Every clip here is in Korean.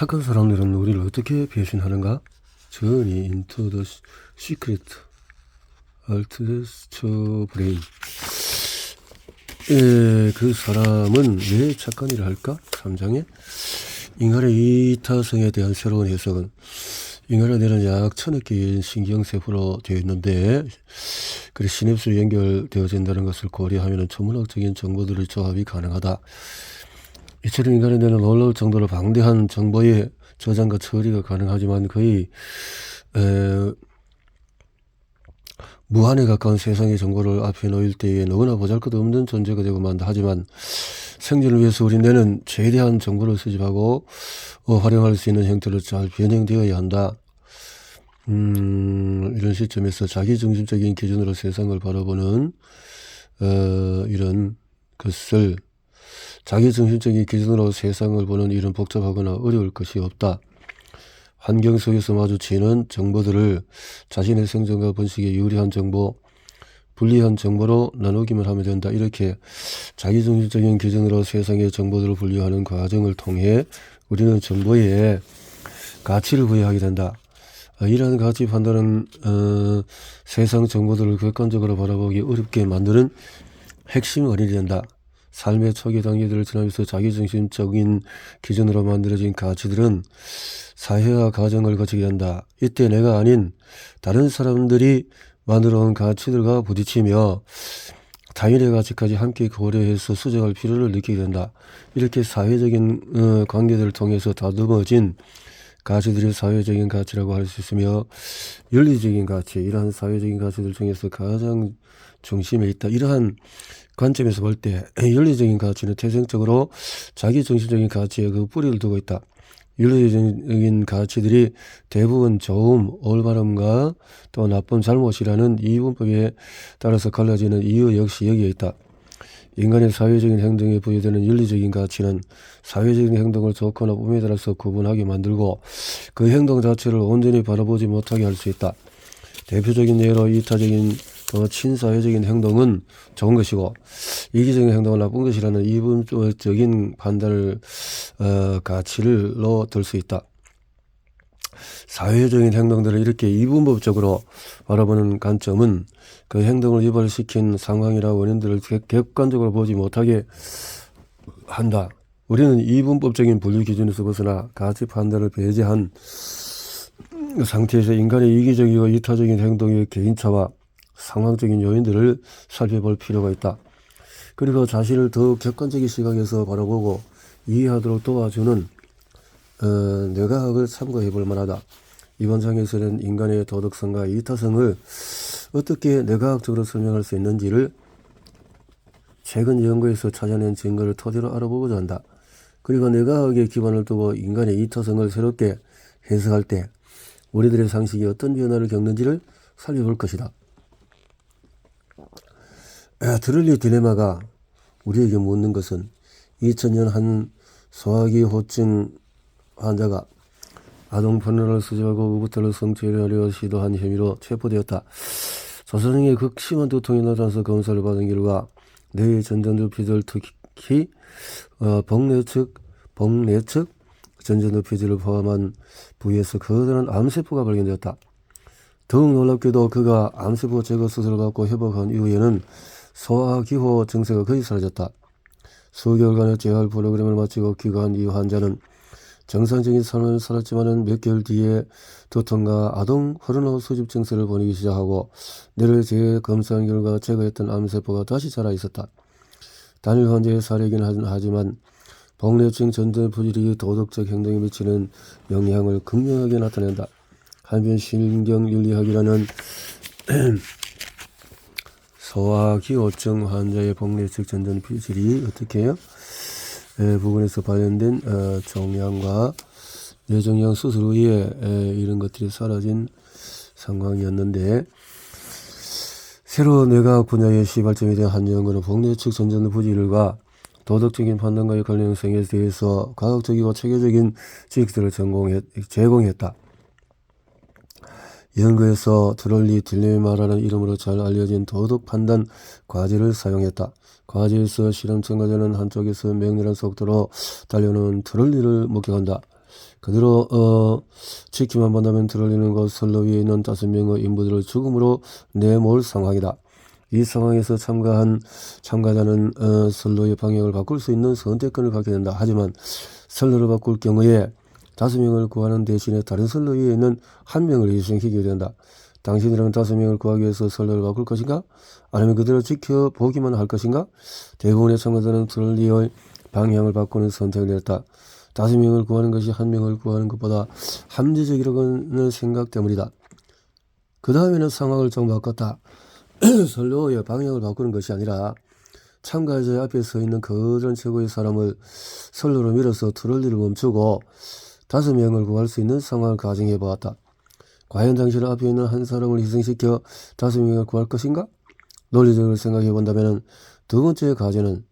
착한 사람들은 우리를 어떻게 배신하는가? Journey into the secret altered brain. 그 사람은 왜 착한 일을 할까? 3장에 인간의 이타성에 대한 새로운 해석은 인간의 뇌는 약 1000억 개의 신경세포로 되어 있는데 그래 시냅스로 연결되어진다는 것을 고려하면 천문학적인 정보들의 조합이 가능하다. 이처럼 인간의 뇌는 놀라울 정도로 방대한 정보의 저장과 처리가 가능하지만 거의 무한에 가까운 세상의 정보를 앞에 놓일 때에 너무나 보잘것없는 존재가 되고 만다. 하지만 생존을 위해서 우리 뇌는 최대한 정보를 수집하고 활용할 수 있는 형태로 잘 변형되어야 한다. 이런 시점에서 자기중심적인 기준으로 세상을 바라보는 이런 것을 자기중심적인 기준으로 세상을 보는 일은 복잡하거나 어려울 것이 없다. 환경 속에서 마주치는 정보들을 자신의 생존과 번식에 유리한 정보, 불리한 정보로 나누기만 하면 된다. 이렇게 자기중심적인 기준으로 세상의 정보들을 분류하는 과정을 통해 우리는 정보에 가치를 부여하게 된다. 이러한 가치 판단은 세상 정보들을 객관적으로 바라보기 어렵게 만드는 핵심 원인이 된다. 삶의 초기 단계들을 지나면서 자기중심적인 기준으로 만들어진 가치들은 사회화 과정을 거치게 된다. 이때 내가 아닌 다른 사람들이 만들어온 가치들과 부딪히며 타인의 가치까지 함께 고려해서 수정할 필요를 느끼게 된다. 이렇게 사회적인 관계들을 통해서 다듬어진 가치들이 사회적인 가치라고 할 수 있으며 윤리적인 가치, 이러한 사회적인 가치들 중에서 가장 중심에 있다. 이러한 관점에서 볼 때 윤리적인 가치는 태생적으로 자기중심적인 가치에 그 뿌리를 두고 있다. 윤리적인 가치들이 대부분 좋음, 올바름과 또 나쁨, 잘못이라는 이분법에 따라서 갈라지는 이유 역시 여기에 있다. 인간의 사회적인 행동에 부여되는 윤리적인 가치는 사회적인 행동을 좋거나 나쁨에 따라서 구분하게 만들고 그 행동 자체를 온전히 바라보지 못하게 할 수 있다. 대표적인 예로 이타적인 친사회적인 행동은 좋은 것이고 이기적인 행동은 나쁜 것이라는 이분법적인 판단을 가치로 들 수 있다. 사회적인 행동들을 이렇게 이분법적으로 바라보는 관점은 그 행동을 유발시킨 상황이나 원인들을 객관적으로 보지 못하게 한다. 우리는 이분법적인 분류 기준에서 벗어나 가치 판단을 배제한 상태에서 인간의 이기적이고 이타적인 행동의 개인차와 상황적인 요인들을 살펴볼 필요가 있다. 그리고 자신을 더 객관적인 시각에서 바라보고 이해하도록 도와주는 뇌과학을 참고해 볼 만하다. 이번 장에서는 인간의 도덕성과 이타성을 어떻게 뇌과학적으로 설명할 수 있는지를 최근 연구에서 찾아낸 증거를 토대로 알아보고자 한다. 그리고 뇌과학의 기반을 두고 인간의 이타성을 새롭게 해석할 때 우리들의 상식이 어떤 변화를 겪는지를 살펴볼 것이다. 트롤리 딜레마가 우리에게 묻는 것은 2000년 한 소화기 호증 환자가 아동 포르노를 수집하고 의붓들을 성추행하려 시도한 혐의로 체포되었다. 조선인의 극심한 두통이 나타나서 검사를 받은 결과 뇌의 전전두피들 특히 복내측 전전두피들을 포함한 부위에서 거대한 암세포가 발견되었다. 더욱 놀랍게도 그가 암세포 제거 수술을 받고 회복한 이후에는 소화기호 증세가 거의 사라졌다. 수개월간의 재활 프로그램을 마치고 귀가한 이 환자는 정상적인 삶을 살았지만 몇 개월 뒤에 두통과 아동 포르노 수집 증세를 보이기 시작하고 뇌를 재검사한 결과 제거했던 암세포가 다시 자라 있었다. 단일 환자의 사례이긴 하지만 복내층 전전두피질이 도덕적 행동에 미치는 영향을 극명하게 나타낸다. 한편 신경윤리학이라는 소화기호증 환자의 복내측 전전두피질이 어떻게 해요? 부분에서 발현된 종양과 뇌종양 수술 후에 이런 것들이 사라진 상황이었는데 새로 뇌과학 분야의 시발점에 대한 한 연구는 복내측 전전두피질과 도덕적인 판단과의 관련성에 대해서 과학적이고 체계적인 지식들을 제공했다. 연구에서 트롤리 딜레마라는 이름으로 잘 알려진 도덕 판단 과제를 사용했다. 과제에서 실험 참가자는 한쪽에서 맹렬한 속도로 달려오는 트롤리를 목격한다. 그대로 지키만 본다면 들어올리는 것 선로 위에 있는 5명의 인부들을 죽음으로 내몰 상황이다. 이 상황에서 참가자는 선로의 방향을 바꿀 수 있는 선택권을 갖게 된다. 하지만 선로를 바꿀 경우에 5명을 구하는 대신에 다른 선로 위에 있는 1명을 희생시키게 된다. 당신이라면 5명을 구하기 위해서 선로를 바꿀 것인가? 아니면 그대로 지켜보기만 할 것인가? 대부분의 참가자는 선로의 방향을 바꾸는 선택을 내렸다. 5명을 구하는 것이 1명을 구하는 것보다 합리적이라는 생각 때문이다. 그 다음에는 상황을 좀 바꿨다. 선로의 방향을 바꾸는 것이 아니라 참가자 앞에 서 있는 거대한 최고의 사람을 선로로 밀어서 트롤리를 멈추고 5명을 구할 수 있는 상황을 가정해 보았다. 과연 당신은 앞에 있는 한 사람을 희생시켜 5명을 구할 것인가? 논리적으로 생각해 본다면 두 번째 과제는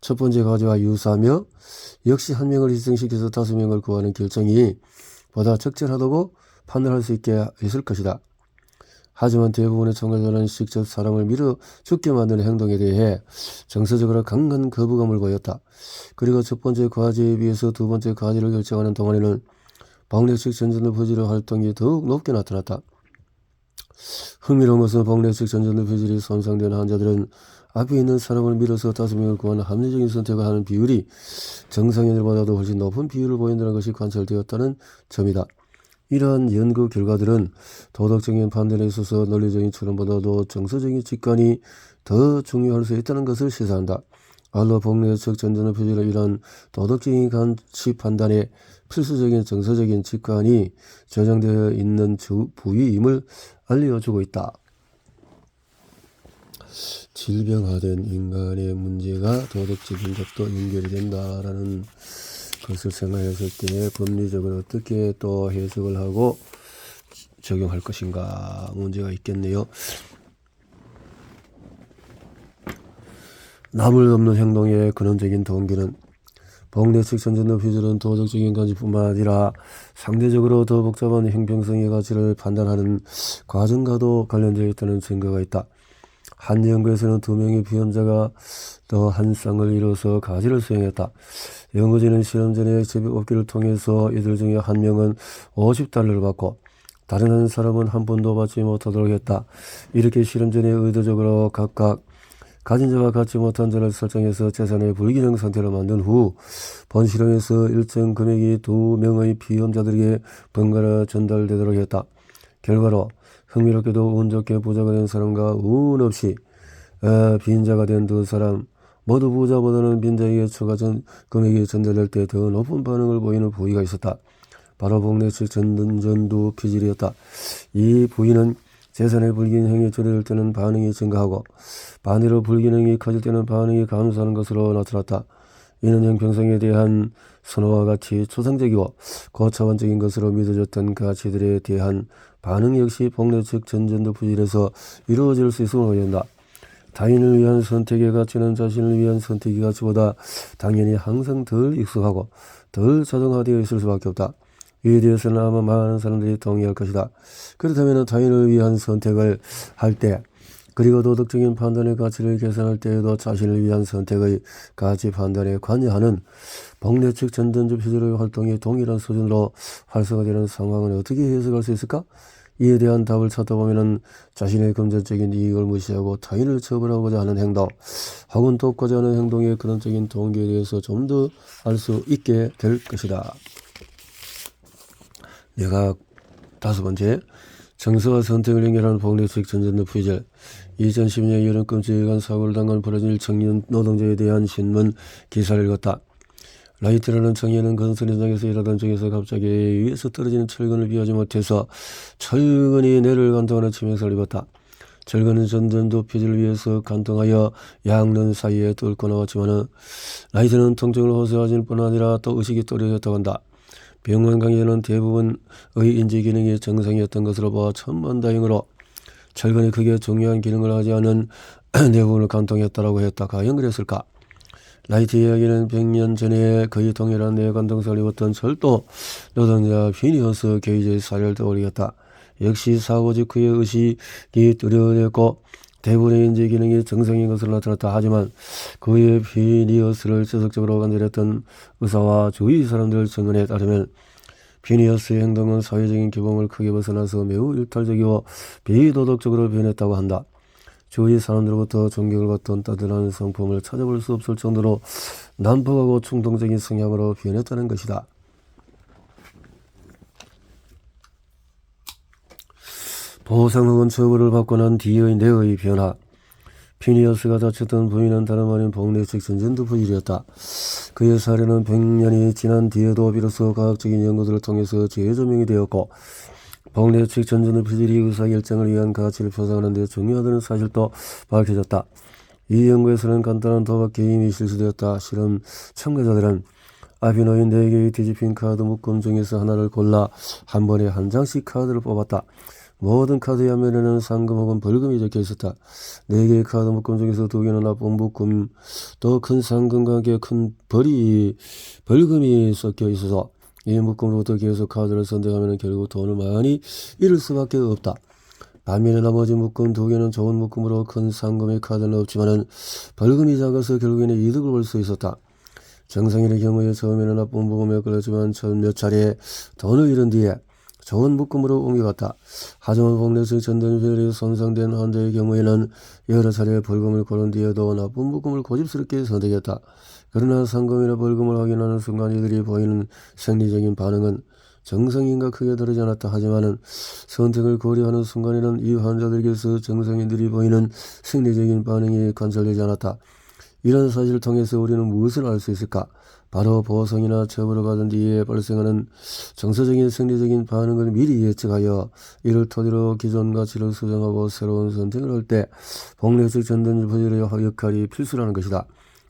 첫 번째 과제와 유사하며 역시 1명을 희생시켜서 5명을 구하는 결정이 보다 적절하다고 판단할 수 있게 했을 것이다. 하지만 대부분의 참가자는 직접 사람을 밀어 죽게 만드는 행동에 대해 정서적으로 강한 거부감을 보였다. 그리고 첫 번째 과제에 비해서 두 번째 과제를 결정하는 동안에는 박래식 전전도표질의 활동이 더욱 높게 나타났다. 흥미로운 것은 박래식 전전도표질이 손상된 환자들은 앞에 있는 사람을 밀어서 5명을 구하는 합리적인 선택을 하는 비율이 정상인들보다도 훨씬 높은 비율을 보인다는 것이 관찰되었다는 점이다. 이러한 연구 결과들은 도덕적인 판단에 있어서 논리적인 추론보다도 정서적인 직관이 더 중요할 수 있다는 것을 시사한다. 알로 복례적 전전도표질은 이러한 도덕적인 가치 판단에 필수적인 정서적인 직관이 저장되어 있는 부위임을 알려주고 있다. 질병화된 인간의 문제가 도덕적인 것도 연결이 된다라는 것을 생각했을 때 법리적으로 어떻게 또 해석을 하고 적용할 것인가 문제가 있겠네요. 남을 돕는 행동의 근원적인 동기는 복례식 전전도표질은 도덕적인 가치뿐만 아니라 상대적으로 더 복잡한 형평성의 가치를 판단하는 과정과도 관련되어 있다는 증거가 있다. 한 연구에서는 2명의 비혼자가 더 한 쌍을 이뤄서 가지를 수행했다. 연구진은 실험 전에 제비뽑기를 통해서 이들 중에 1명은 $50를 받고 다른 한 사람은 한 푼도 받지 못하도록 했다. 이렇게 실험 전에 의도적으로 각각 가진 자와 갖지 못한 자를 설정해서 재산의 불균형 상태를 만든 후 본 실험에서 일정 금액이 2명의 비혼자들에게 번갈아 전달되도록 했다. 결과로 흥미롭게도 운 좋게 부자가 된 사람과 운 없이 빈자가 된 두 사람 모두 부자보다는 빈자에게 추가 금액이 전달될 때 더 높은 반응을 보이는 부위가 있었다. 바로 복례식 전전도표질이었다. 이 부위는 재산의 불균형이 줄어들 때는 반응이 증가하고 반대로 불균형이 커질 때는 반응이 감소하는 것으로 나타났다. 이는 형평성에 대한 선호와 같이 초상적이고 고차원적인 것으로 믿어졌던 가치들에 대한 반응 역시 복례식 전전도표질에서 이루어질 수 있음을 보인다. 타인을 위한 선택의 가치는 자신을 위한 선택의 가치보다 당연히 항상 덜 익숙하고 덜 자동화되어 있을 수밖에 없다. 이에 대해서는 아마 많은 사람들이 동의할 것이다. 그렇다면 타인을 위한 선택을 할 때 그리고 도덕적인 판단의 가치를 계산할 때에도 자신을 위한 선택의 가치 판단에 관여하는 복례식 전전도표질의 활동이 동일한 수준으로 활성화되는 상황을 어떻게 해석할 수 있을까? 이에 대한 답을 찾다 보면 자신의 금전적인 이익을 무시하고 타인을 처벌하고자 하는 행동 혹은 돕고자 하는 행동의 근원적인 동기에 대해서 좀 더 알 수 있게 될 것이다. 내각 5번째 정서와 선택을 연결하는 복례식 전전도표질. 2012년 여름 끔찍한 사고를 당한 브라질 청년 노동자에 대한 신문 기사를 읽었다. 라이트라는 청년은 건설 현장에서 일하던 중에서 갑자기 위에서 떨어지는 철근을 피하지 못해서 철근이 뇌를 관통하는 치명상을 입었다. 철근은 전전도표질을 위해서 관통하여 양눈 사이에 뚫고 나왔지만 라이트는 통증을 호소하실 뿐 아니라 또 의식이 또렷했다고 한다. 병원 관계자는 대부분의 인지 기능이 정상이었던 것으로 보아 천만다행으로 철근이 크게 중요한 기능을 하지 않은 내부분을 관통했다고 했다. 과연 그랬을까? 라이트 이야기는 100년 전에 거의 동일한 뇌관통성을 입었던 철도 노동자 피니어스 게이지의 사례를 떠올리겠다. 역시 사고 직후에 의식이 뚜렷했고 대부분의 인지 기능이 정상인 것으로 나타났다. 하지만 그의 피니어스를 지속적으로 관찰했던 의사와 주위 사람들 증언에 따르면 피니어스의 행동은 사회적인 규범을 크게 벗어나서 매우 일탈적이고 비도덕적으로 변했다고 한다. 주위 사람들로부터 존경을 받던 따뜻한 성품을 찾아볼 수 없을 정도로 난폭하고 충동적인 성향으로 변했다는 것이다. 보상 혹은 처벌을 받고 난 뒤의 내의 변화. 피니어스가 다쳤던 부인은 다름 아닌 복내 측 전전도 부인이었다. 그의 사례는 100년이 지난 뒤에도 비로소 과학적인 연구들을 통해서 재조명이 되었고 복내 측 전전도 피질이 의사결정을 위한 가치를 표상하는 데 중요하다는 사실도 밝혀졌다. 이 연구에서는 간단한 도박 게임이 실시되었다. 실험 참가자들은 앞이 놓인 4개의 뒤집힌 카드 묶음 중에서 하나를 골라 한 번에 한 장씩 카드를 뽑았다. 모든 카드의 앞면에는 상금 혹은 벌금이 적혀 있었다. 4개의 카드 묶음 중에서 2개는 나쁜 묶음, 또 큰 상금과 함께 큰 벌금이 섞여 있어서 이 묶음으로부터 계속 카드를 선택하면 결국 돈을 많이 잃을 수밖에 없다. 반면에 나머지 묶음 2개는 좋은 묶음으로 큰 상금의 카드는 없지만은 벌금이 작아서 결국에는 이득을 볼 수 있었다. 정상인의 경우에 처음에는 나쁜 묶음에 걸렸지만 몇 차례 돈을 잃은 뒤에 좋은 묶음으로 옮겨갔다. 하지만 복내측 전전피질이 손상된 환자의 경우에는 여러 차례 벌금을 고른 뒤에도 나쁜 묶음을 고집스럽게 선택했다. 그러나 상금이나 벌금을 확인하는 순간 이들이 보이는 생리적인 반응은 정상인과 크게 다르지 않았다. 하지만은 선택을 고려하는 순간에는 이 환자들에게서 정상인들이 보이는 생리적인 반응이 관찰되지 않았다. 이런 사실을 통해서 우리는 무엇을 알 수 있을까? 바로 보상이나 처벌을 받은 뒤에 발생하는 정서적인 생리적인 반응을 미리 예측하여 이를 토대로 기존 가치를 수정하고 새로운 선택을 할 때 복내측 전전도 피질의 역할이 필수라는 것이다.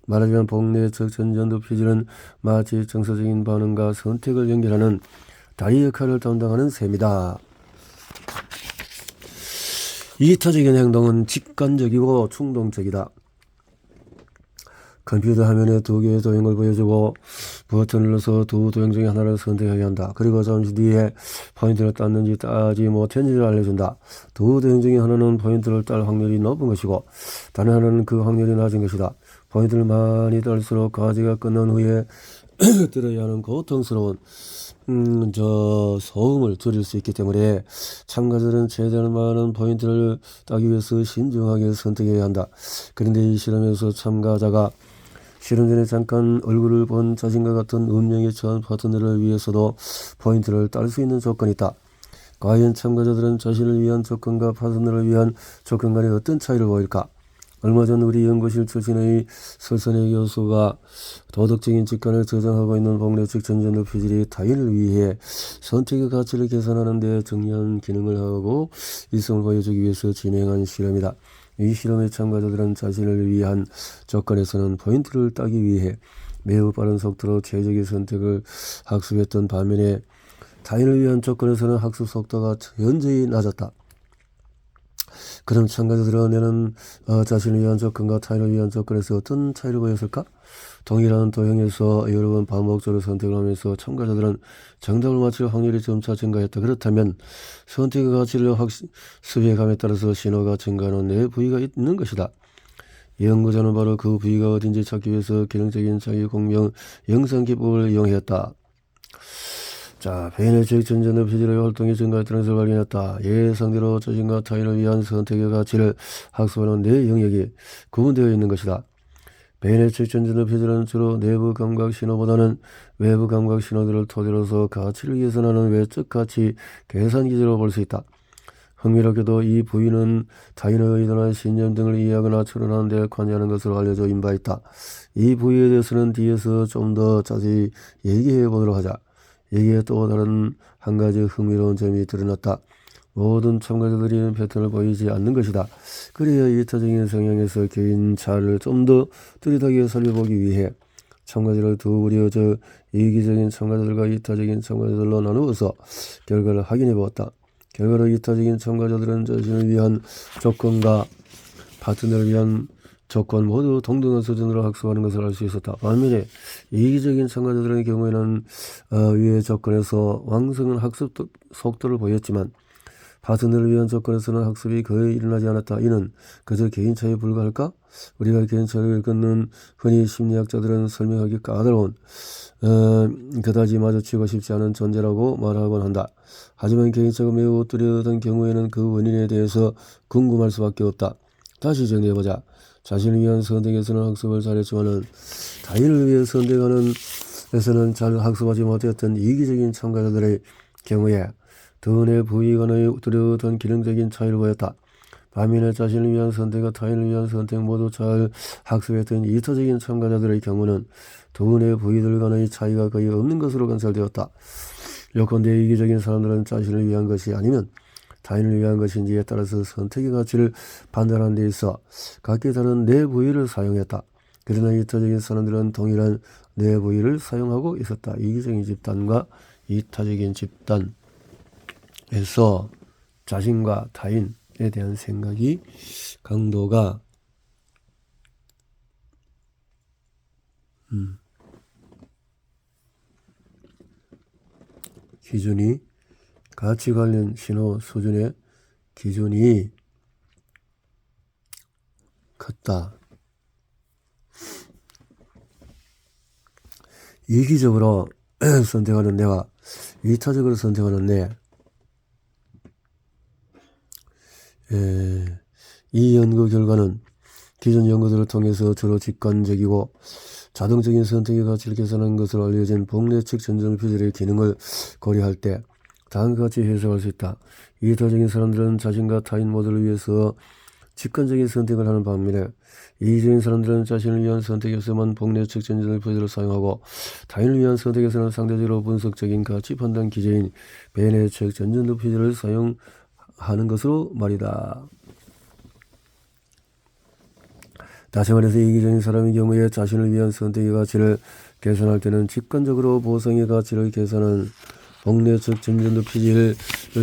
말하자면 복내측 전전도 피질은 마치 정서적인 반응과 선택을 연결하는 다리 역할을 담당하는 셈이다. 이타적인 행동은 직관적이고 충동적이다. 컴퓨터 화면에 2개의 도형을 보여주고 버튼을 눌러서 2 도형 중에 하나를 선택하게 한다. 그리고 잠시 뒤에 포인트를 땄는지 따지 못했는지를 알려준다. 2 도형 중에 하나는 포인트를 딸 확률이 높은 것이고 다른 하나는 그 확률이 낮은 것이다. 포인트를 많이 딸수록 과제가 끝난 후에 들어야 하는 고통스러운 소음을 줄일 수 있기 때문에 참가자들은 최대한 많은 포인트를 따기 위해서 신중하게 선택해야 한다. 그런데 이 실험에서 참가자가 실험 전에 잠깐 얼굴을 본 자신과 같은 운명에 처한 파트너를 위해서도 포인트를 딸 수 있는 조건이 있다. 과연 참가자들은 자신을 위한 조건과 파트너를 위한 조건 간에 어떤 차이를 보일까? 얼마 전 우리 연구실 출신의 설선혜 교수가 도덕적인 직관을 저장하고 있는 복내측 전전도 피질이 타인을 위해 선택의 가치를 계산하는 데 중요한 기능을 하고 있음을 보여주기 위해서 진행한 실험이다. 이 실험의 참가자들은 자신을 위한 조건에서는 포인트를 따기 위해 매우 빠른 속도로 최적의 선택을 학습했던 반면에 타인을 위한 조건에서는 학습 속도가 현저히 낮았다. 그럼 참가자들은 내는 자신을 위한 조건과 타인을 위한 조건에서 어떤 차이를 보였을까? 동일한 도형에서 여러 번 반복적으로 선택을 하면서 참가자들은 정답을 맞출 확률이 점차 증가했다. 그렇다면 선택의 가치를 학습해 감에 따라서 신호가 증가하는 네 부위가 있는 것이다. 연구자는 바로 그 부위가 어딘지 찾기 위해서 기능적인 자기 공명 영상 기법을 이용했다. 자, 베네측 전전도 피질의 활동이 증가했다는 것을 발견했다. 예상대로 자신과 타인을 위한 선택의 가치를 학습하는 네 영역이 구분되어 있는 것이다. 베네측 전전도 피질은 주로 내부 감각 신호보다는 외부 감각 신호들을 토대로서 가치를 계산하는 외적 가치 계산 기제로 볼 수 있다. 흥미롭게도 이 부위는 타인의 의도나 신념 등을 이해하거나 추론하는 데 관여하는 것으로 알려져 있는 바 있다. 이 부위에 대해서는 뒤에서 좀 더 자세히 얘기해 보도록 하자. 여기에 또 다른 한 가지 흥미로운 점이 드러났다. 모든 참가자들이 패턴을 보이지 않는 것이다. 그래야 이타적인 성향에서 개인차를 좀 더 뚜렷하게 살펴보기 위해 참가자를 두 부류어 이기적인 참가자들과 이타적인 참가자들로 나누어서 결과를 확인해 보았다. 결과로 이타적인 참가자들은 자신을 위한 조건과 파트너를 위한 조건 모두 동등한 수준으로 학습하는 것을 알 수 있었다. 반면에 이기적인 참가자들의 경우에는 위의 조건에서 왕성한 학습 속도를 보였지만 파트너를 위한 조건에서는 학습이 거의 일어나지 않았다. 이는 그저 개인차에 불과할까? 우리가 개인차를 끊는 흔히 심리학자들은 설명하기 까다로운 그다지 마주치고 싶지 않은 존재라고 말하곤 한다. 하지만 개인차가 매우 뚜렷한 경우에는 그 원인에 대해서 궁금할 수밖에 없다. 다시 정리해보자. 자신을 위한 선택에서는 학습을 잘했지만은 타인을 위해 선택하는 에서는 잘 학습하지 못했던 이기적인 참가자들의 경우에 두뇌 부위 간의 뚜렷한 기능적인 차이를 보였다. 반면에 자신을 위한 선택과 타인을 위한 선택 모두 잘 학습했던 이타적인 참가자들의 경우는 두뇌 부위들 간의 차이가 거의 없는 것으로 관찰되었다. 요컨대 이기적인 사람들은 자신을 위한 것이 아니면 타인을 위한 것인지에 따라서 선택의 가치를 판단하는 데 있어 각기 다른 뇌 부위를 사용했다. 그러나 이타적인 사람들은 동일한 뇌 부위를 사용하고 있었다. 이기적인 집단과 이타적인 집단에서 자신과 타인에 대한 생각이 강도가 기준이 가치 관련 신호 수준의 기준이 컸다. 이기적으로 선택하는 뇌와 이타적으로 선택하는 뇌. 이 연구 결과는 기존 연구들을 통해서 주로 직관적이고 자동적인 선택의 가치를 계산하는 것으로 알려진 복내측 전전피질의 기능을 고려할 때 다음과 같이 해석할 수 있다. 이타적인 사람들은 자신과 타인 모두를 위해서 직관적인 선택을 하는 반면에 이기적인 사람들은 자신을 위한 선택에서만 복내측 전전피질을 사용하고 타인을 위한 선택에서는 상대적으로 분석적인 가치 판단 기제인 배내측 전전피질을 사용하는 것으로 말이다. 다시 말해서 이기적인 사람의 경우에 자신을 위한 선택의 가치를 계산할 때는 직관적으로 보상의 가치를 계산하는 복내측 전전도 피질을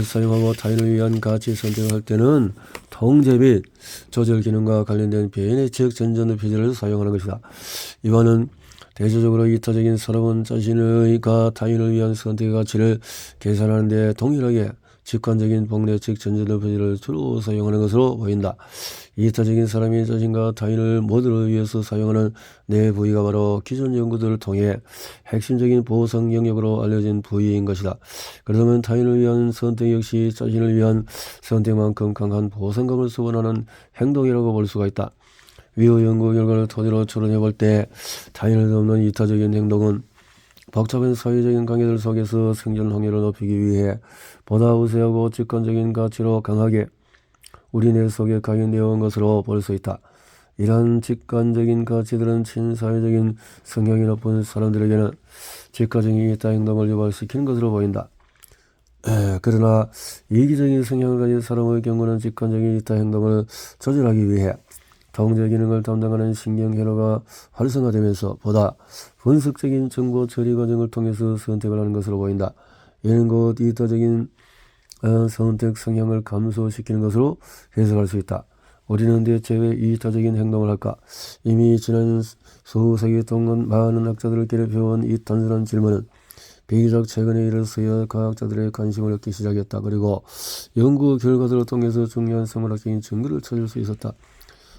사용하고 타인을 위한 가치 선택을 할 때는 통제 및 조절 기능과 관련된 배내측 전전도 피질을 사용하는 것이다. 이와는 대조적으로 이타적인 사람은 자신과 타인을 위한 선택의 가치를 계산하는 데 동일하게 직관적인 복내측 전전도 피질을 주로 사용하는 것으로 보인다. 이타적인 사람이 자신과 타인을 모두를 위해서 사용하는 뇌 부위가 바로 기존 연구들을 통해 핵심적인 보상 영역으로 알려진 부위인 것이다. 그렇다면 타인을 위한 선택 역시 자신을 위한 선택만큼 강한 보상감을 수반하는 행동이라고 볼 수가 있다. 위의 연구 결과를 토대로 추론해 볼 때 타인을 돕는 이타적인 행동은 복잡한 사회적인 관계들 속에서 생존 확률을 높이기 위해 보다 우세하고 직관적인 가치로 강하게 우리 뇌 속에 각인되어 온 것으로 볼 수 있다. 이러한 직관적인 가치들은 친사회적인 성향이 높은 사람들에게는 직관적인 이타 행동을 유발시키는 것으로 보인다. 그러나 이기적인 성향을 가진 사람의 경우는 직관적인 이타 행동을 조절하기 위해 통제 기능을 담당하는 신경회로가 활성화되면서 보다 분석적인 정보 처리 과정을 통해서 선택을 하는 것으로 보인다. 이는 곧 이타적인 선택 성향을 감소시키는 것으로 해석할 수 있다. 우리는 대체 왜 이타적인 행동을 할까? 이미 지난 수세기 동안 많은 학자들을 괴롭혀온 이 단순한 질문은 비교적 최근에 이르러서야 과학자들의 관심을 얻기 시작했다. 그리고 연구 결과들을 통해서 중요한 생물학적인 증거를 찾을 수 있었다.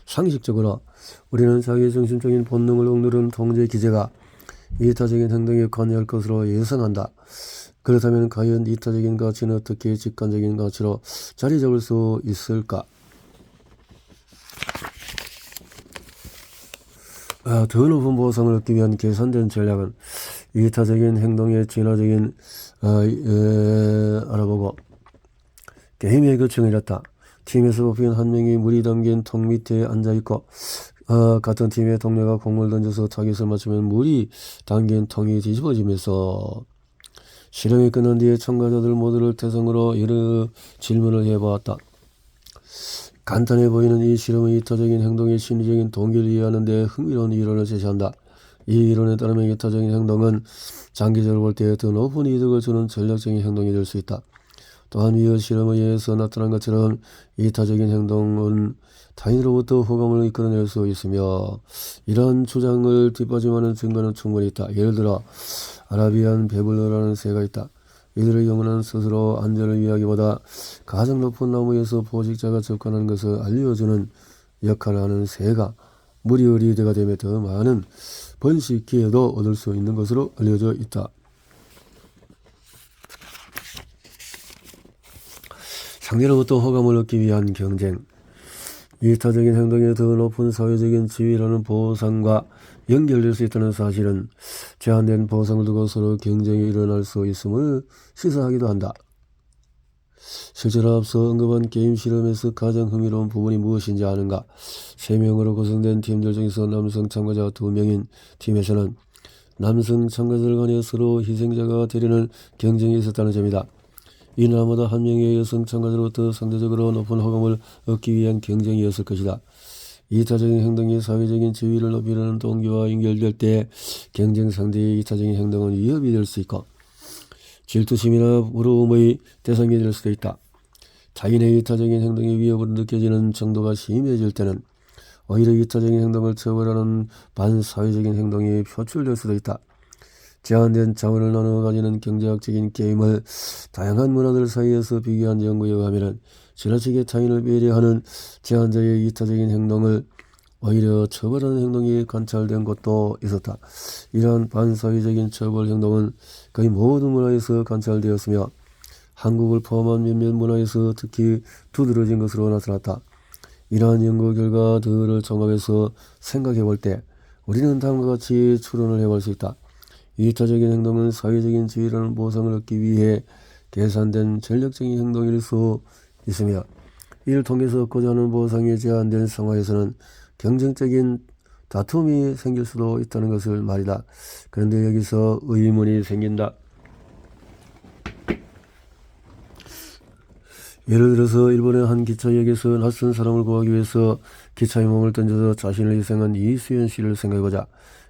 상식적으로 우리는 자기중심적인 본능을 억누른 통제 기제가 이타적인 행동에 관여할 것으로 예상한다. 그렇다면 과연 이타적인 가치는 어떻게 직관적인 가치로 자리 잡을 수 있을까? 더 높은 보상을 얻기 위한 계산된 전략은 이타적인 행동의 진화적인 알아보고 게임의 규칙을 이뤘다. 팀에서 뽑힌 한 명이 물이 담긴 통 밑에 앉아있고 같은 팀의 동료가 공을 던져서 타깃을 맞추면 물이 담긴 통이 뒤집어지면서 실험이 끝난 뒤에 참가자들 모두를 대상으로 여러 질문을 해보았다. 간단해 보이는 이 실험은 이타적인 행동의 심리적인 동기를 이해하는 데 흥미로운 이론을 제시한다. 이 이론에 따르면 이타적인 행동은 장기적으로 볼 때 더 높은 이득을 주는 전략적인 행동이 될 수 있다. 또한 위의 실험에 의해서 나타난 것처럼 이타적인 행동은 타인으로부터 호감을 이끌어낼 수 있으며 이러한 주장을 뒷받침하는 증거는 충분히 있다. 예를 들어 아라비안 배불러라는 새가 있다. 이들의 경우는 스스로 안전을 위하기보다 가장 높은 나무에서 포식자가 접근하는 것을 알려주는 역할을 하는 새가 무리의 리더가 되며 더 많은 번식 기회도 얻을 수 있는 것으로 알려져 있다. 상대로부터 호감을 얻기 위한 경쟁. 이타적인 행동에 더 높은 사회적인 지위라는 보상과 연결될 수 있다는 사실은 제한된 보상을 두고 서로 경쟁이 일어날 수 있음을 시사하기도 한다. 실제로 앞서 언급한 게임 실험에서 가장 흥미로운 부분이 무엇인지 아는가? 3명으로 구성된 팀들 중에서 남성 참가자 2명인 팀에서는 남성 참가자들 간에 서로 희생자가 되려는 경쟁이 있었다는 점이다. 이는 아마도 한 명의 여성 참가자로부터 상대적으로 높은 호감을 얻기 위한 경쟁이었을 것이다. 이타적인 행동이 사회적인 지위를 높이려는 동기와 연결될 때 경쟁 상대의 이타적인 행동은 위협이 될 수 있고 질투심이나 부러움의 대상이 될 수도 있다. 자신의 이타적인 행동이 위협으로 느껴지는 정도가 심해질 때는 오히려 이타적인 행동을 처벌하는 반사회적인 행동이 표출될 수도 있다. 제한된 자원을 나누어 가지는 경제학적인 게임을 다양한 문화들 사이에서 비교한 연구에 의하면 지나치게 타인을 배려하는 제한자의 이타적인 행동을 오히려 처벌하는 행동이 관찰된 것도 있었다. 이러한 반사회적인 처벌 행동은 거의 모든 문화에서 관찰되었으며 한국을 포함한 몇몇 문화에서 특히 두드러진 것으로 나타났다. 이러한 연구 결과들을 종합해서 생각해 볼 때 우리는 다음과 같이 추론을 해볼 수 있다. 이타적인 행동은 사회적인 지위라는 보상을 얻기 위해 계산된 전략적인 행동일 수 있으며 이를 통해서 얻고자 하는 보상이 제한된 상황에서는 경쟁적인 다툼이 생길 수도 있다는 것을 말이다. 그런데 여기서 의문이 생긴다. 예를 들어서 일본의 한 기차역에서 낯선 사람을 구하기 위해서 기차의 몸을 던져서 자신을 희생한 이수연 씨를 생각해보자.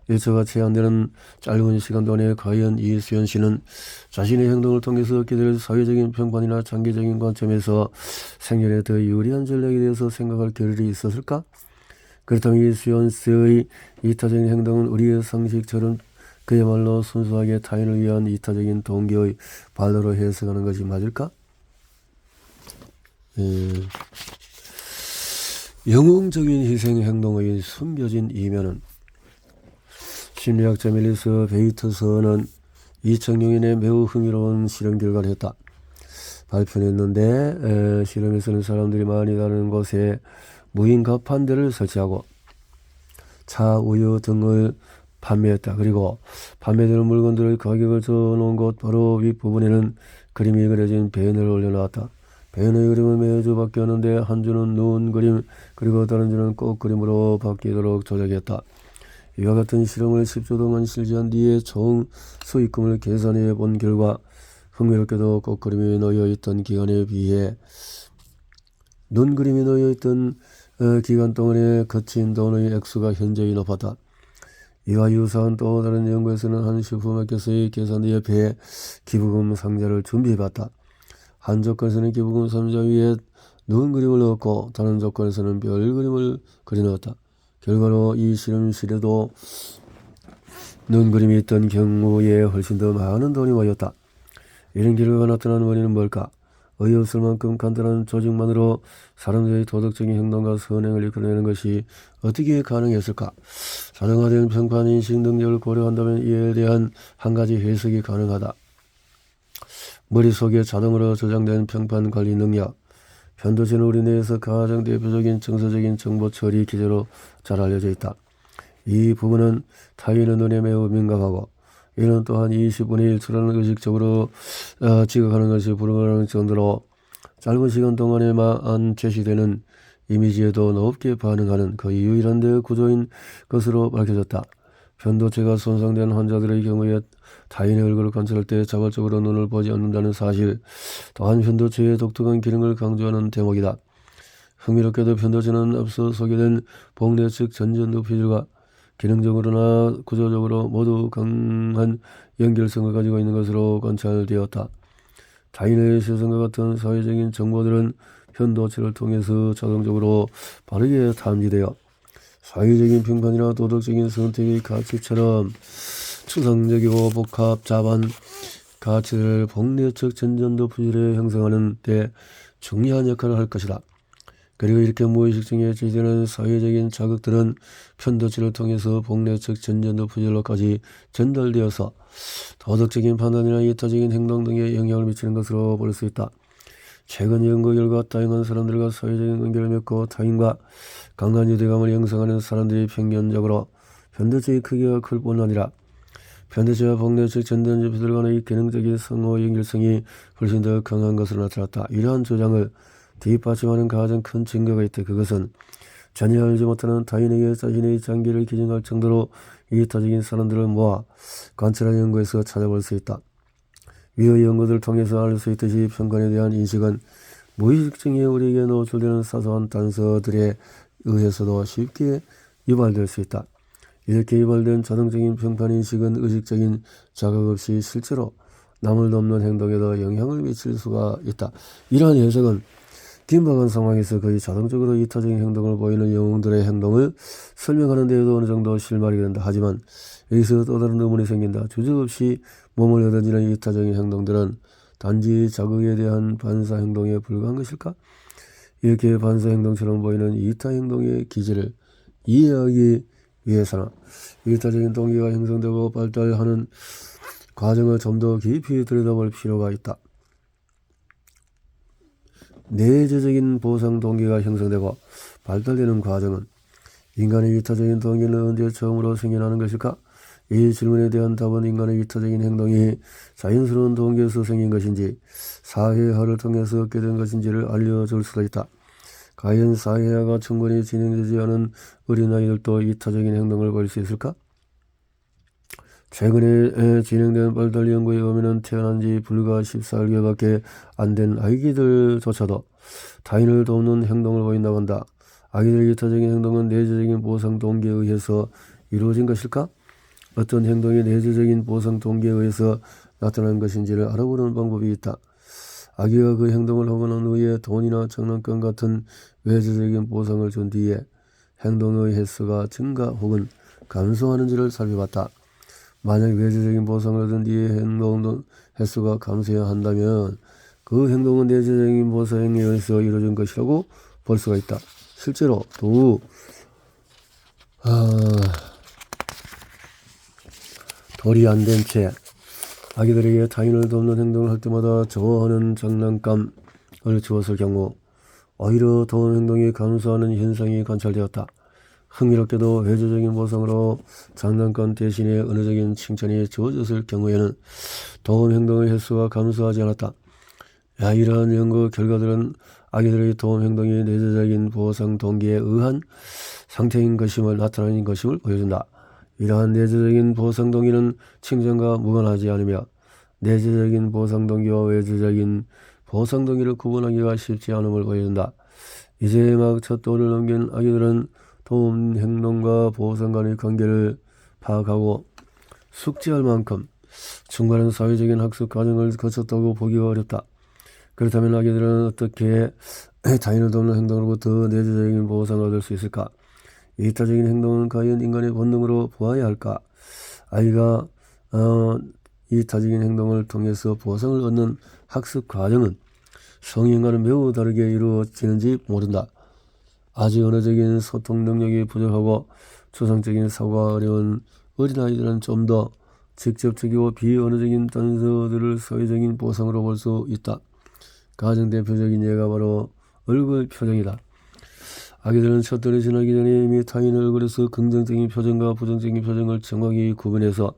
일처가 제한되는 짧은 시간 동안에 과연 이수연 씨는 자신의 행동을 통해서 얻게 될 사회적인 평판이나 장기적인 관점에서 생존에 더 유리한 전략에 대해서 생각할 겨를이 있었을까? 그렇다면 이수연 씨의 이타적인 행동은 우리의 상식처럼 그야말로 순수하게 타인을 위한 이타적인 동기의 발로로 해석하는 것이 맞을까? 영웅적인 희생 행동의 숨겨진 이면은 심리학자 멜리스 베이터스는 2006년에 매우 흥미로운 실험 결과를 했다. 발표했는데 실험에서는 사람들이 많이 다니는 곳에 무인 가판대를 설치하고 차, 우유 등을 판매했다. 그리고 판매되는 물건들의 가격을 적어놓은 곳 바로 윗부분에는 그림이 그려진 배너를 올려놓았다. 배너의 그림은 매주 바뀌었는데 한 주는 눈 그림 그리고 다른 주는 꽃 그림으로 바뀌도록 조작했다. 이와 같은 실험을 10주 동안 실시한 뒤에 총 수익금을 계산해 본 결과 흥미롭게도 꽃 그림이 놓여있던 기간에 비해 눈 그림이 놓여있던 기간 동안에 거친 돈의 액수가 현저히 높았다. 이와 유사한 또 다른 연구에서는 한 슈퍼마켓의 계산대 옆에 기부금 상자를 준비해봤다. 한 조건에서는 기부금 상자 위에 눈 그림을 넣었고 다른 조건에서는 별 그림을 그려넣었다. 결과로 이 실험실에도 눈 그림이 있던 경우에 훨씬 더 많은 돈이 모였다. 이런 결과가 나타난 원인은 뭘까? 어이없을 만큼 간단한 조직만으로 사람들의 도덕적인 행동과 선행을 이끌어내는 것이 어떻게 가능했을까? 자동화된 평판 인식 능력을 고려한다면 이에 대한 한 가지 해석이 가능하다. 머릿속에 자동으로 저장된 평판 관리 능력. 편도체는 우리 뇌에서 가장 대표적인 정서적인 정보 처리 기제로 잘 알려져 있다. 이 부분은 타인의 눈에 매우 민감하고 이는 또한 20분의 1초라는 의식적으로 지각하는 것이 불가능할 정도로 짧은 시간 동안에만 제시되는 이미지에도 높게 반응하는 거의 유일한 뇌 구조인 것으로 밝혀졌다. 편도체가 손상된 환자들의 경우에 타인의 얼굴을 관찰할 때 자발적으로 눈을 보지 않는다는 사실 또한 편도체의 독특한 기능을 강조하는 대목이다. 흥미롭게도 편도체는 앞서 소개된 복내 측 전전두피질과 기능적으로나 구조적으로 모두 강한 연결성을 가지고 있는 것으로 관찰되었다. 타인의 시선과 같은 사회적인 정보들은 편도체를 통해서 자동적으로 빠르게 탐지되어 사회적인 평판이나 도덕적인 선택의 가치처럼 추상적이고 복잡한 가치를 복내적 전전도 부질에 형성하는 데 중요한 역할을 할 것이다. 그리고 이렇게 무의식 중에 제시되는 사회적인 자극들은 편도체를 통해서 복내적 전전도 부질로까지 전달되어서 도덕적인 판단이나 이타적인 행동 등에 영향을 미치는 것으로 볼 수 있다. 최근 연구 결과 다양한 사람들과 사회적인 관계를 맺고 타인과 강한 유대감을 형성하는 사람들이 평균적으로 편도체의 크기가 클 뿐 아니라 편도체와 복내적 전전지피들 간의 기능적인 상호 연결성이 훨씬 더 강한 것으로 나타났다. 이러한 주장을 뒷받침하는 가장 큰 증거가 있다. 그것은 전혀 알지 못하는 타인에게 자신의 장기를 기증할 정도로 이타적인 사람들을 모아 관찰한 연구에서 찾아볼 수 있다. 위의 연구들을 통해서 알 수 있듯이 평간에 대한 인식은 무의식 중에 우리에게 노출되는 사소한 단서들에 의해서도 쉽게 유발될 수 있다. 이렇게 유발된 자동적인 평판인식은 의식적인 자각 없이 실제로 남을 돕는 행동에도 영향을 미칠 수가 있다. 이러한 해석은 긴박한 상황에서 거의 자동적으로 이타적인 행동을 보이는 영웅들의 행동을 설명하는 데에도 어느 정도 실마리가 된다. 하지만 여기서 또 다른 의문이 생긴다. 주저없이 몸을 얻어지는 이타적인 행동들은 단지 자극에 대한 반사 행동에 불과한 것일까? 이렇게 반사 행동처럼 보이는 이타 행동의 기질을 이해하기 위해서는 이타적인 동기가 형성되고 발달하는 과정을 좀 더 깊이 들여다볼 필요가 있다. 내재적인 보상 동기가 형성되고 발달되는 과정은 인간의 이타적인 동기는 언제 처음으로 생겨나는 것일까? 이 질문에 대한 답은 인간의 이타적인 행동이 자연스러운 동기에서 생긴 것인지 사회화를 통해서 얻게 된 것인지를 알려줄 수도 있다. 과연 사회화가 충분히 진행되지 않은 어린아이들도 이타적인 행동을 보일 수 있을까? 최근에 진행된 발달 연구에 의하면 태어난 지 불과 14개월밖에 안 된 아기들조차도 타인을 돕는 행동을 보인다고 한다. 아기들의 이타적인 행동은 내재적인 보상 동기에 의해서 이루어진 것일까? 어떤 행동이 내재적인 보상 동기에 의해서 나타난 것인지를 알아보는 방법이 있다. 아기가 그 행동을 하고 난 후에 돈이나 장난감 같은 외재적인 보상을 준 뒤에 행동의 횟수가 증가 혹은 감소하는지를 살펴봤다. 만약 외재적인 보상을 얻은 뒤에 행동 횟수가 감소해야 한다면 그 행동은 내재적인 보상에 의해서 이루어진 것이라고 볼 수가 있다. 실제로 또 돌이 안 된 채 아기들에게 타인을 돕는 행동을 할 때마다 좋아하는 장난감을 주었을 경우 오히려 도움 행동이 감소하는 현상이 관찰되었다. 흥미롭게도 외재적인 보상으로 장난감 대신에 언어적인 칭찬이 주어졌을 경우에는 도움 행동의 횟수가 감소하지 않았다. 이러한 연구 결과들은 아기들의 도움 행동이 내재적인 보상 동기에 의한 상태인 것임을 나타내는 것임을 보여준다. 이러한 내재적인 보상 동기는 칭찬과 무관하지 않으며 내재적인 보상 동기와 외재적인 보상 동기를 구분하기가 쉽지 않음을 보여준다. 이제 막 첫 돌을 넘긴 아기들은 도움 행동과 보상 간의 관계를 파악하고 숙지할 만큼 충분한 사회적인 학습 과정을 거쳤다고 보기가 어렵다. 그렇다면 아기들은 어떻게 타인을 돕는 행동으로부터 내재적인 보상을 얻을 수 있을까? 이타적인 행동은 과연 인간의 본능으로 보아야 할까? 아이가 이타적인 행동을 통해서 보상을 얻는 학습 과정은 성인과는 매우 다르게 이루어지는지 모른다. 아직 언어적인 소통 능력이 부족하고 추상적인 사고가 어려운 어린아이들은 좀 더 직접적이고 비언어적인 단서들을 사회적인 보상으로 볼 수 있다. 가장 대표적인 예가 바로 얼굴 표정이다. 아기들은 첫돌이 지나기 전에 이미 타인 얼굴에서 긍정적인 표정과 부정적인 표정을 정확히 구분해서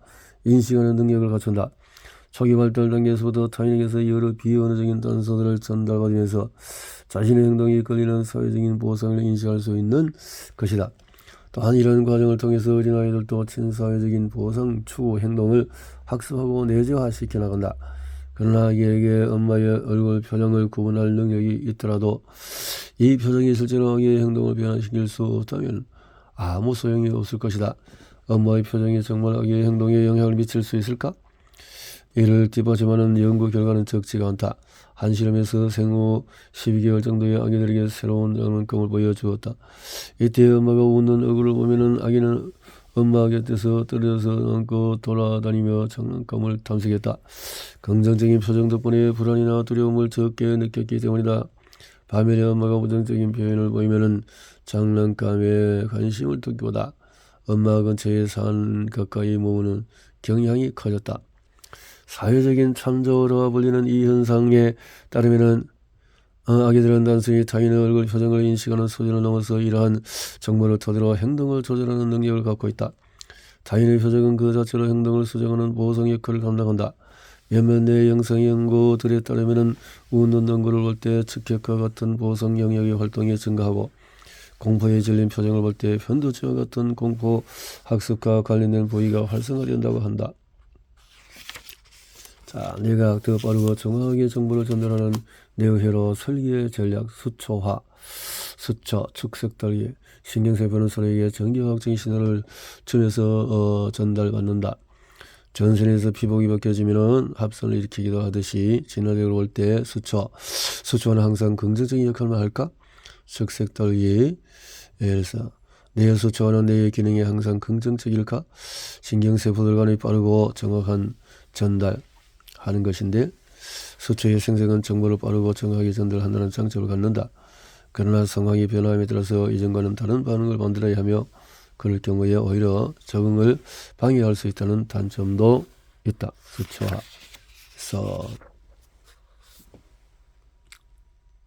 인식하는 능력을 갖춘다. 초기 발달 단계에서부터 타인에게서 여러 비언어적인 단서들을 전달받으면서 자신의 행동이 이끌리는 사회적인 보상을 인식할 수 있는 것이다. 또한 이런 과정을 통해서 어린아이들도 친사회적인 보상 추구 행동을 학습하고 내재화시켜 나간다. 그러나 아기에게 엄마의 얼굴 표정을 구분할 능력이 있더라도 이 표정이 실제로 아기의 행동을 변화시킬 수 없다면 아무 소용이 없을 것이다. 엄마의 표정이 정말 아기의 행동에 영향을 미칠 수 있을까? 이를 뒷받침하는 연구 결과는 적지가 않다. 한 실험에서 생후 12개월 정도의 아기들에게 새로운 장난감을 보여주었다. 이때 엄마가 웃는 얼굴을 보면은 아기는 엄마 곁에서 떨어져서 넘고 돌아다니며 장난감을 탐색했다. 긍정적인 표정 덕분에 불안이나 두려움을 적게 느꼈기 때문이다. 반면에 엄마가 부정적인 표현을 보이면은 장난감에 관심을 뒀기보다 엄마 근처에 산 가까이 머무는 경향이 커졌다. 사회적인 참조어로와 불리는 이 현상에 따르면은 아기들은 단순히 타인의 얼굴 표정을 인식하는 수준을 넘어서 이러한 정보를 토대로 행동을 조절하는 능력을 갖고 있다. 타인의 표정은 그 자체로 행동을 수정하는 보상 역할을 감당한다. 몇몇 내 영상 연구들에 따르면 웃는 얼굴을 볼 때 측격과 같은 보상 영역의 활동이 증가하고 공포에 질린 표정을 볼 때 편두치와 같은 공포 학습과 관련된 부위가 활성화된다고 한다. 자, 내가 더 빠르고 정확하게 정보를 전달하는 네오헤로 설계 전략 수초화, 수초, 축색 달기, 신경세포는 서로에게 정교학적인 신호를 주면서 전달받는다. 전선에서 피복이 벗겨지면 합선을 일으키기도 하듯이 진화력을 볼 때 수초는 항상 긍정적인 역할만 할까? 축색 달기, 그래서 뇌의 수초는 뇌의 기능이 항상 긍정적일까? 신경세포들 간의 빠르고 정확한 전달하는 것인데 수초의 생성은 정보를 빠르고 정확하게 전달한다는 장점을 갖는다. 그러나 상황이 변화함에 따라서 이전과는 다른 반응을 만들어야 하며 그럴 경우에 오히려 적응을 방해할 수 있다는 단점도 있다. 수초화. 그래서